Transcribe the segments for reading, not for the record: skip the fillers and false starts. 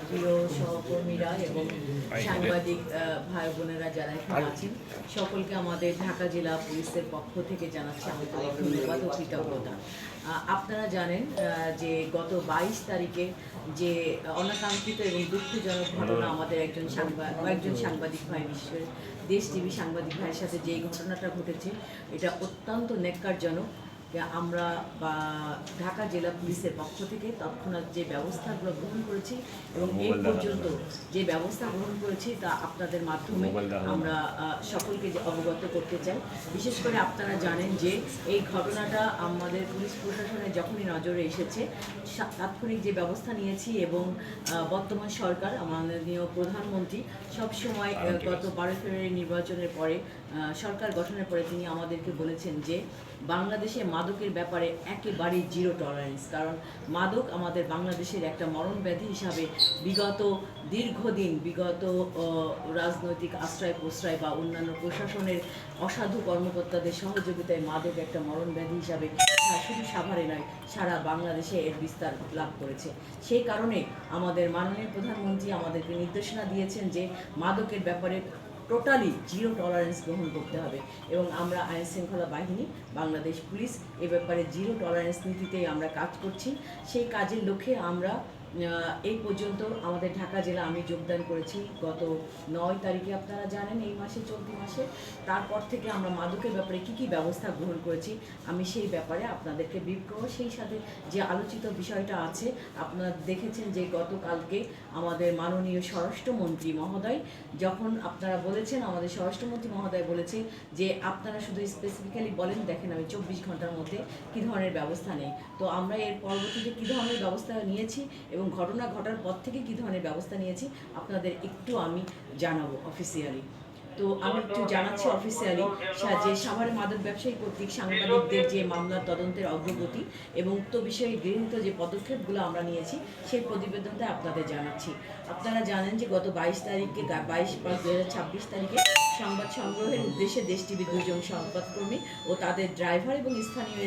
প্রিয় সহকর্মীরা এবং সাংবাদিক ভাই বোনেরা যারা এখানে আছেন সকলকে আমাদের ঢাকা জেলা পুলিশের পক্ষ থেকে জানাচ্ছি আন্তরিক ধন্যবাদ ও কৃতজ্ঞতা। আপনারা জানেন যে গত 22 তারিখে যে অনাকাঙ্ক্ষিত এবং দুঃখজনক ঘটনা আমাদের কয়েকজন সাংবাদিক ভাই বিশ্বের দেশ টিভি সাংবাদিক ভাইয়ের সাথে যে ঘটনাটা ঘটেছে এটা অত্যন্ত ন্যাক্কারজনক। আমরা ঢাকা জেলা পুলিশের পক্ষ থেকে তৎক্ষণাৎ যে ব্যবস্থাগুলো গ্রহণ করেছি এবং এই পর্যন্ত যে ব্যবস্থা গ্রহণ করেছি তা আপনাদের মাধ্যমে আমরা সকলকে অবগত করতে চাই। বিশেষ করে আপনারা জানেন যে এই ঘটনাটা আমাদের পুলিশ প্রশাসনের যখনই নজরে এসেছে তাৎক্ষণিক যে ব্যবস্থা নিয়েছি এবং বর্তমান সরকার মাননীয় প্রধানমন্ত্রী সবসময় গত 12 ফেব্রুয়ারি নির্বাচনের পরে সরকার গঠনের পরে তিনি আমাদেরকে বলেছেন যে বাংলাদেশে মাদকের ব্যাপারে একেবারেই জিরো টলারেন্স, কারণ মাদক আমাদের বাংলাদেশের একটা মরণব্যাধি হিসাবে দীর্ঘদিন বিগত রাজনৈতিক আশ্রয় প্রশ্রয় বা অন্যান্য প্রশাসনের অসাধু কর্মকর্তাদের সহযোগিতায় মাদক একটা মরণব্যাধি হিসাবে শুধু সাভারে নয় সারা বাংলাদেশে এর বিস্তার লাভ করেছে। সেই কারণে আমাদের মাননীয় প্রধানমন্ত্রী আমাদেরকে নির্দেশনা দিয়েছেন যে মাদকের ব্যাপারে টোটালি জিরো টলারেন্স গ্রহণ করতে হবে এবং আমরা আইন শৃঙ্খলা বাহিনী বাংলাদেশ পুলিশ এ ব্যাপারে জিরো টলারেন্স নীতিতেই আমরা কাজ করছি। সেই কাজের লক্ষ্যে আমরা এই পর্যন্ত আমাদের ঢাকা জেলা আমি যোগদান করেছি গত 9 তারিখে, আপনারা জানেন এই মাসে চলতি মাসে। তারপর থেকে আমরা মাদকের ব্যাপারে কী ব্যবস্থা গ্রহণ করেছি আমি সেই ব্যাপারে আপনাদেরকে ব্রিফ করব। সেই সাথে যে আলোচিত বিষয়টা আছে আপনারা দেখেছেন যে গতকালকে আমাদের মাননীয় স্বরাষ্ট্রমন্ত্রী মহোদয় যখন আপনারা বলেছেন, আমাদের স্বরাষ্ট্রমন্ত্রী মহোদয় বলেছে যে আপনারা শুধু স্পেসিফিক্যালি বলেন, দেখেন আমি 24 ঘন্টার মধ্যে কী ধরনের ব্যবস্থা নেই। তো আমরা এর পরবর্তীতে কী ধরনের ব্যবস্থা নিয়েছি এবং ঘটনা ঘটার পর থেকে কী ধরনের ব্যবস্থা নিয়েছি আপনাদের একটু আমি জানাবো অফিসিয়ালি। তো আমি একটু জানাচ্ছি অফিসিয়ালি যে সাভারে মাদক ব্যবসায়ী কর্তৃক সাংবাদিকদের যে মামলার তদন্তের অগ্রগতি এবং উক্ত বিষয়ে গৃহীত যে পদক্ষেপগুলো আমরা নিয়েছি সেই প্রতিবেদনটা আপনাদের জানাচ্ছি। আপনারা জানেন যে গত 22 তারিখে 22/5/2026 তারিখে সংবাদ সংগ্রহের উদ্দেশ্যে দেশ টিভির 2 জন সংবাদকর্মী ও তাদের ড্রাইভার এবং স্থানীয়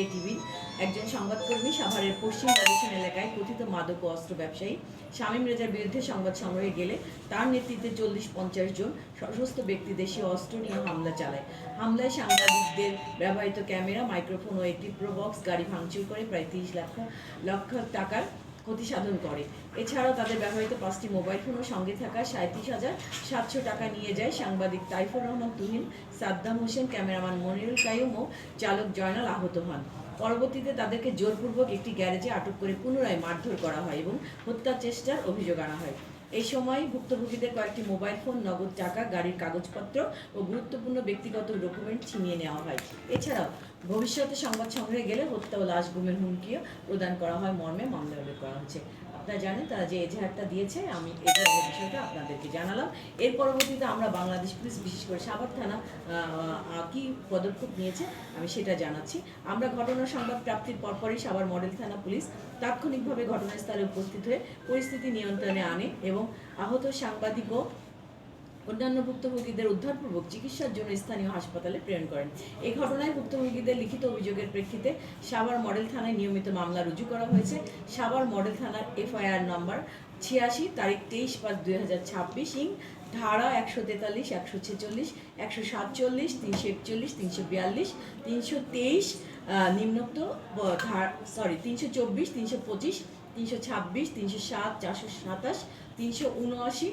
এটিভির একজন সংবাদকর্মী সাভারের পশ্চিম বালিশন এলাকায় কথিত মাদক ও অস্ত্র ব্যবসায়ী শামীম রেজার বিরুদ্ধে সংবাদ সংগ্রহে গেলে তার নেতৃত্বে 40-50 জন সশস্ত্র ব্যক্তি দেশীয় অস্ত্র নিয়ে হামলা চালায়। হামলায় সাংবাদিকদের ব্যবহৃত ক্যামেরা, মাইক্রোফোন ও একটি প্রোবক্স গাড়ি ভাঙচুর করে প্রায় 30 লক্ষ টাকার ক্ষতি সাধন করে। এছাড়াও তাদের ব্যবহৃত 5টি মোবাইল ফোন ও সঙ্গে থাকা 37,700 টাকা নিয়ে যায়। সাংবাদিক তাইফুর রহমান তুহিন, সাদ্দাম হোসেন, ক্যামেরাম্যান মনিরুল কাইয়ুম ও চালক জয়নাল আহত হন। পরবর্তীতে তাদেরকে জোরপূর্বক একটি গ্যারেজে আটক করে পুনরায় মারধর করা হয় এবং হত্যার চেষ্টার অভিযোগ আনা হয়। এই সময় ভুক্তভোগীদের কয়েকটি মোবাইল ফোন, নগদ টাকা, গাড়ির কাগজপত্র ও গুরুত্বপূর্ণ ব্যক্তিগত ডকুমেন্ট ছিনিয়ে নেওয়া হয়। এছাড়াও ভবিষ্যতে সংবাদ সংগ্রহে গেলে হত্যা ও লাশ গুমের হুমকিও প্রদান করা হয় মর্মে মামলা উল্লেখ করা হয়েছে। আপনারা জানেন তারা যে এজাহারটা দিয়েছে, আমি এজাহারের বিষয়টা আপনাদেরকে জানালাম। এর পরবর্তীতে আমরা বাংলাদেশ পুলিশ বিশেষ করে সাভার থানা কী পদক্ষেপ নিয়েছে আমি সেটা জানাচ্ছি। আমরা ঘটনার সংবাদ প্রাপ্তির পরপরই সাভার মডেল থানা পুলিশ তাৎক্ষণিকভাবে ঘটনাস্থলে উপস্থিত হয়ে পরিস্থিতি নিয়ন্ত্রণে আনে এবং আহত সাংবাদিক ও অন্যান্য ভুক্তভোগীদের উদ্ধারপূর্বক চিকিৎসার জন্য স্থানীয় হাসপাতালে প্রেরণ করেন। এই ঘটনায় ভুক্তভোগীদের লিখিত অভিযোগের প্রেক্ষিতে সাভার মডেল থানায় নিয়মিত মামলা রুজু করা হয়েছে। সাভার মডেল থানার FIR নম্বর 86 তারিখ 23/5/2026 ইং ধারা 143, 146, 147, 341, 342, 323 নিম্নোক্ত 324, 325, 326, 307, 427, 379,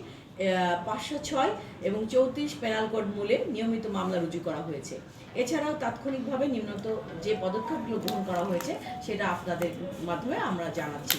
506 এবং 34 পেনাল কোড মূলে নিয়মিত মামলা রুজু করা হয়েছে। এছাড়াও তাৎক্ষণিকভাবে নিম্নত যে পদক্ষেপগুলো গ্রহণ করা হয়েছে সেটা আপনাদের মাধ্যমে আমরা জানাচ্ছি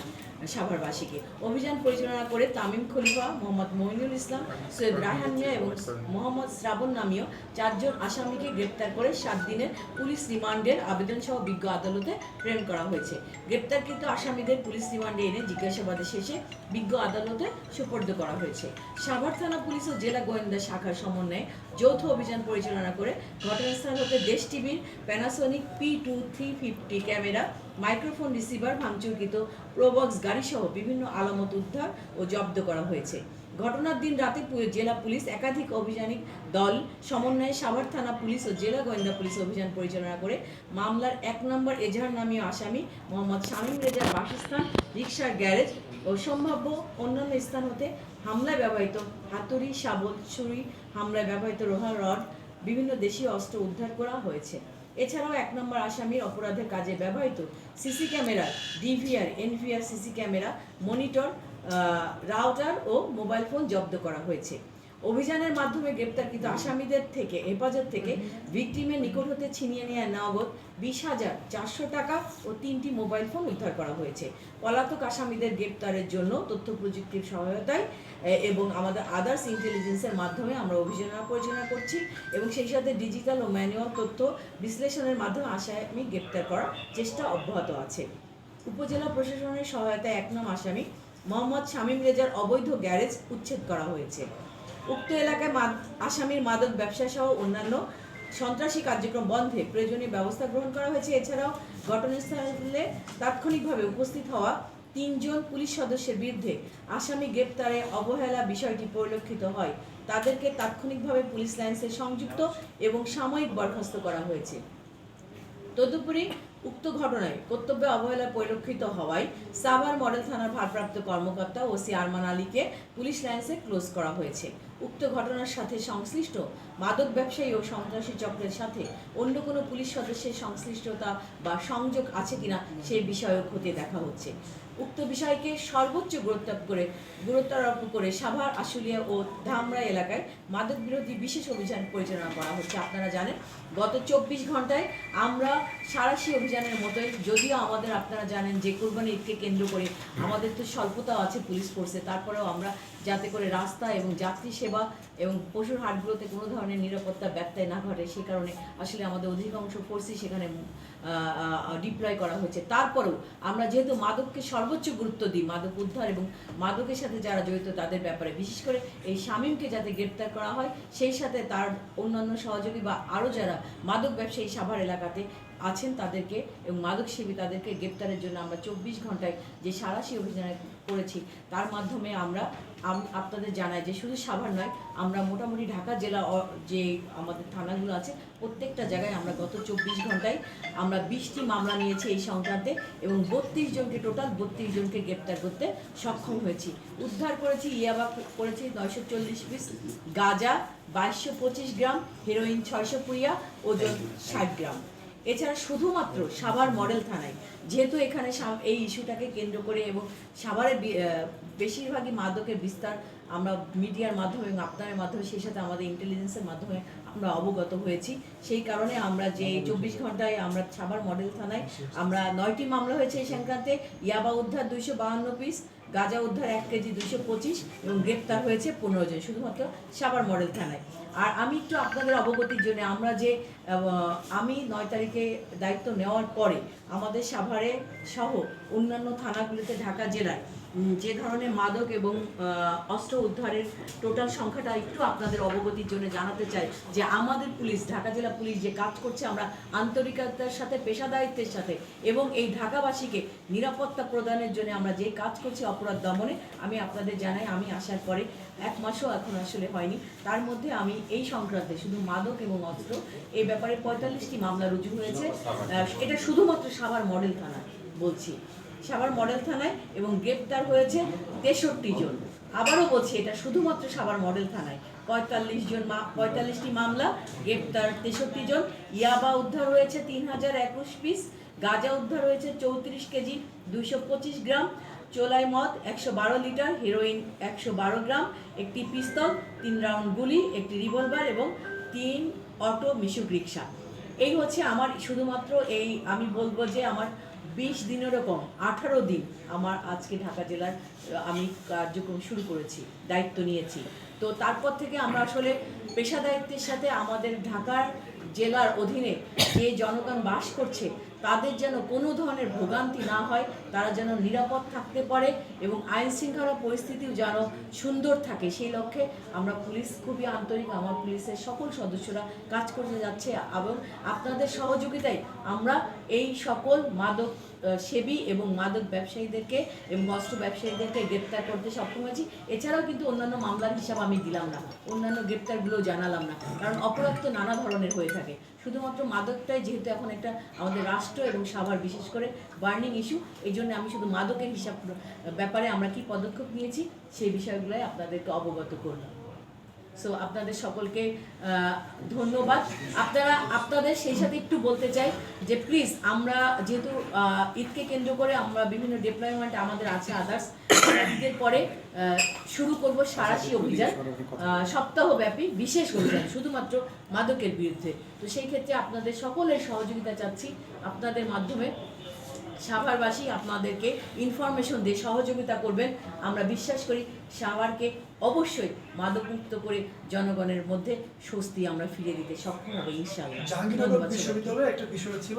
সাভারবাসীকে। অভিযান পরিচালনা করে তামিম খলিফা, মোহাম্মদ মইনুল ইসলাম, সৈয়দ রায়হান মিয়া এবং মোহাম্মদ শ্রাবণ নামীয় 4 জন আসামিকে গ্রেপ্তার করে 7 দিনের পুলিশ রিমান্ডের আবেদন সহ বিজ্ঞ আদালতে প্রেরণ করা হয়েছে। গ্রেপ্তারকৃত আসামিদের পুলিশ রিমান্ডে এনে জিজ্ঞাসাবাদের শেষে বিজ্ঞ আদালতে সোপর্দ করা হয়েছে। সাভার থানা পুলিশ ও জেলা গোয়েন্দা শাখার সমন্বয়ে যৌথ অভিযান পরিচালনা করে ঘটনাস্থল হতে দেশ টিভির Panasonic P2350 camera, microphone, receiver, ভাঙচুরকৃত প্রোবক্স গাড়িসহ বিভিন্ন আলামত উদ্ধার ও জব্দ করা হয়েছে। ঘটনার দিন রাতে জেলা পুলিশ একাধিক অভিযানিক দল সমন্বয়ে সাভার থানা পুলিশ ও জেলা গোয়েন্দা পুলিশ অভিযান পরিচালনা করে মামলার 1 নম্বর এজাহার নামীয় আসামি মোহাম্মদ শামীম রেজার বাসস্থান, রিকশার গ্যারেজ ও সম্ভাব্য অন্যান্য স্থান হতে হামলায় ব্যবহৃত হাতুড়ি, শাবল, ছুরি, হামলায় ব্যবহৃত লোহার রড, বিভিন্ন দেশীয় অস্ত্র উদ্ধার করা হয়েছে। এছাড়াও 1 নম্বর আসামির অপরাধের কাজে ব্যবহৃত CC camera, DVR, NVR CC camera, monitor, router ও মোবাইল ফোন জব্দ করা হয়েছে। অভিযানের মাধ্যমে গ্রেপ্তারকৃত আসামিদের থেকে হেফাজত থেকে ভিকটিমের নিকট হতে ছিনিয়ে নেওয়া নগদ 20,400 টাকা ও 3টি মোবাইল ফোন উদ্ধার করা হয়েছে। পলাতক আসামিদের গ্রেপ্তারের জন্য তথ্য প্রযুক্তির সহায়তায় এবং আমাদের আদার্স ইন্টেলিজেন্সের মাধ্যমে আমরা অভিযান পরিচালনা করছি এবং সেই সাথে ডিজিটাল ও ম্যানুয়াল তথ্য বিশ্লেষণের মাধ্যমে আসামি গ্রেপ্তার করার চেষ্টা অব্যাহত আছে। উপজেলা প্রশাসনের সহায়তায় 1 নং আসামি মোহাম্মদ শামীম রেজার অবৈধ গ্যারেজ উচ্ছেদ করা হয়েছে। উক্ত এলাকায় আসামির মাদক ব্যবসা সহ অন্যান্য সন্ত্রাসী কার্যক্রম বন্ধে প্রয়োজনীয় ব্যবস্থা গ্রহণ করা হয়েছে। এছাড়াও ঘটনাস্থলে তাৎক্ষণিকভাবে উপস্থিত হওয়া 3 জন পুলিশ সদস্যের বিরুদ্ধে আসামি গ্রেপ্তারে অবহেলা বিষয়টি পরিলক্ষিত হয়। তাদেরকে তাৎক্ষণিকভাবে পুলিশ লাইন্সে সংযুক্ত এবং সাময়িক বরখাস্ত করা হয়েছে। তদুপরি উক্ত ঘটনায় কর্তব্যে অবহেলা পরিলক্ষিত হওয়ায় সাভার মডেল থানার ভারপ্রাপ্ত কর্মকর্তা ওসি আরমান আলীকে পুলিশ লাইন্সে ক্লোজ করা হয়েছে। উক্ত ঘটনার সাথে সংশ্লিষ্ট মাদক ব্যবসায়ী ও সন্ত্রাসী চক্রের সাথে অন্য কোনো পুলিশ সদস্যের সংশ্লিষ্টতা বা সংযোগ আছে কিনা সেই বিষয়েও খতিয়ে দেখা হচ্ছে। উক্ত বিষয়কে সর্বোচ্চ গুরুত্বারোপ করে সাভার, আশুলিয়া ও ধামরা এলাকায় মাদক বিরোধী বিশেষ অভিযান পরিচালনা করা হচ্ছে। আপনারা জানেন গত 24 ঘন্টায় আমরা সাঁড়াশি অভিযানের মতোই, যদিও আমাদের আপনারা জানেন যে কুরবানি ঈদকে কেন্দ্র করে আমাদের তো স্বল্পতাও আছে পুলিশ ফোর্সে, তারপরেও আমরা যাতে করে রাস্তা এবং যাত্রী সেবা এবং পশুর হাটগুলোতে কোনো ধরনের নিরাপত্তা ব্যত্যয় না ঘটে সে কারণে আসলে আমাদের অধিকাংশ ফোর্সই সেখানে ডিপ্লয় করা হয়েছে। তারপরেও আমরা যেহেতু মাদককে সর্বোচ্চ গুরুত্ব দিই, মাদক উদ্ধার এবং মাদকের সাথে যারা জড়িত তাদের ব্যাপারে, বিশেষ করে এই শামীমকে যাতে গ্রেপ্তার করা হয়, সেই সাথে তার অন্যান্য সহযোগী বা আরও যারা মাদক ব্যবসায়ী সাভার এলাকাতে আছেন তাদেরকে এবং মাদক সেবী তাদেরকে গ্রেপ্তারের জন্য আমরা 24 ঘন্টায় যে সাঁড়াশি অভিযান করেছি তার মাধ্যমে আমরা আপনাদের জানাই যে শুধু সাভার নয়, আমরা মোটামুটি ঢাকা জেলা যে আমাদের থানাগুলো আছে প্রত্যেকটা জায়গায় আমরা গত 24 ঘন্টায় আমরা 20টি মামলা নিয়েছি এই সংক্রান্তে এবং 32 জনকে টোটাল 32 জনকে গ্রেপ্তার করতে সক্ষম হয়েছি। উদ্ধার করেছি ইয়াবা করেছি 940 পিস, গাঁজা 2225 গ্রাম, হেরোইন 600 পুড়িয়া, ওজন 60 গ্রাম। এছাড়া শুধুমাত্র সাভার মডেল থানায়, যেহেতু এখানে এই ইস্যুটাকে কেন্দ্র করে এবং সাভারের বেশিরভাগই মাদকের বিস্তার আমরা মিডিয়ার মাধ্যমে এবং আপনাদের মাধ্যমে, সেই সাথে আমাদের ইন্টেলিজেন্সের মাধ্যমে আমরা অবগত হয়েছি। সেই কারণে আমরা যে 24 ঘন্টায় আমরা সাভার মডেল থানায় আমরা 9টি মামলা হয়েছে এই সংক্রান্তে। ইয়াবা উদ্ধার 252 পিস, গাঁজা উদ্ধার 1 কেজি 225 এবং গ্রেপ্তার হয়েছে 15 জন শুধুমাত্র সাভার মডেল থানায়। আর আমি একটু আপনাদের অবগতির জন্য, আমরা যে আমি 9 তারিখে দায়িত্ব নেওয়ার পরে আমাদের সাভারে সহ অন্যান্য থানাগুলিতে ঢাকা জেলায় যে ধরনের মাদক এবং অস্ত্র উদ্ধারের টোটাল সংখ্যাটা একটু আপনাদের অবগতির জন্য জানাতে চাই যে আমাদের পুলিশ, ঢাকা জেলা পুলিশ যে কাজ করছে আমরা আন্তরিকতার সাথে, পেশাদারিত্বের সাথে এবং এই ঢাকাবাসীকে নিরাপত্তা প্রদানের জন্য আমরা যে কাজ করছি অপরাধ দমনে, আমি আপনাদের জানাই আমি আসার পরে 1 মাসও এখন আসলে হয়নি, তার মধ্যে আমি এই সংক্রান্তে শুধু মাদক এবং অস্ত্র এই ব্যাপারে 45টি মামলা রুজু হয়েছে। এটা শুধুমাত্র সাভার মডেল থানায় বলছি, সাভার মডেল থানায়, এবং গ্রেপ্তার হয়েছে 63 জন। আবারও বলছি এটা শুধুমাত্র সাভার মডেল থানায় 45টি মামলা, গ্রেপ্তার 63 জন। ইয়াবা উদ্ধার হয়েছে 3021 পিস, গাঁজা উদ্ধার হয়েছে 34 কেজি 225 গ্রাম, চোলাই মদ 112 লিটার, হেরোইন 112 গ্রাম, একটি পিস্তল, 3 রাউন্ড গুলি, একটি রিভলভার এবং 3 অটো মিশুক রিক্সা। এই হচ্ছে আমার শুধুমাত্র এই, আমি বলবো যে আমার 20 দিনেরও কম, 18 দিন আমার আজকে ঢাকা জেলার আমি কার্যক্রম শুরু করেছি, দায়িত্ব নিয়েছি। তো তারপর থেকে আমরা আসলে পেশাদারিত্বের সাথে আমাদের ঢাকার জেলার অধীনে যে জনগণ বাস করছে তাদের যেন কোনো ধরনের ভোগান্তি না হয়, তারা যেন নিরাপদ থাকতে পারে এবং আইন শৃঙ্খলা পরিস্থিতিও যেন সুন্দর থাকে, সেই লক্ষ্যে আমরা পুলিশ খুবই আন্তরিক, আমার পুলিশের সকল সদস্যরা কাজ করতে যাচ্ছে এবং আপনাদের সহযোগিতায় আমরা এই সকল মাদক সেবী এবং মাদক ব্যবসায়ীদেরকে এবং অস্ত্র ব্যবসায়ীদেরকে গ্রেপ্তার করতে সক্ষম হয়েছি। এছাড়াও কিন্তু অন্যান্য মামলার হিসাব আমি দিলাম না, অন্যান্য গ্রেপ্তারগুলো জানালাম না, কারণ অপরাধ তো নানা ধরনের হয়ে থাকে। শুধুমাত্র মাদকটাই যেহেতু এখন একটা আমাদের রাষ্ট্র এবং সবার বিশেষ করে বার্নিং ইস্যু, এই জন্য আমি শুধু মাদকের হিসাব ব্যাপারে আমরা কি পদক্ষেপ নিয়েছি সেই বিষয়গুলোই আপনাদেরকে অবগত করলাম। সো আপনাদের সকলকে ধন্যবাদ। আপনাদের সেই সাথে একটু বলতে চাই যে প্লিজ, আমরা যেহেতু ঈদকে কেন্দ্র করে আমরা বিভিন্ন ডিপ্লয়মেন্ট আমাদের আছে আদার্স, ঈদের পরে শুরু করব সাঁড়াশি অভিযান, সপ্তাহব্যাপী বিশেষ অভিযান শুধুমাত্র মাদকের বিরুদ্ধে। তো সেই ক্ষেত্রে আপনাদের সকলের সহযোগিতা চাচ্ছি, আপনাদের মাধ্যমে সাভারবাসী আপনাদেরকে ইনফরমেশন দিয়ে সহযোগিতা করবেন। আমরা বিশ্বাস করি সাভারকে অবশ্যই মাদকমুক্ত করে জনগণের মধ্যে স্বস্তি আমরা ফিরিয়ে দিতে সক্ষম হবে ইনশাআল্লাহ। জাহাঙ্গীরনগর বিশ্ববিদ্যালয়ে একটা বিষয় ছিল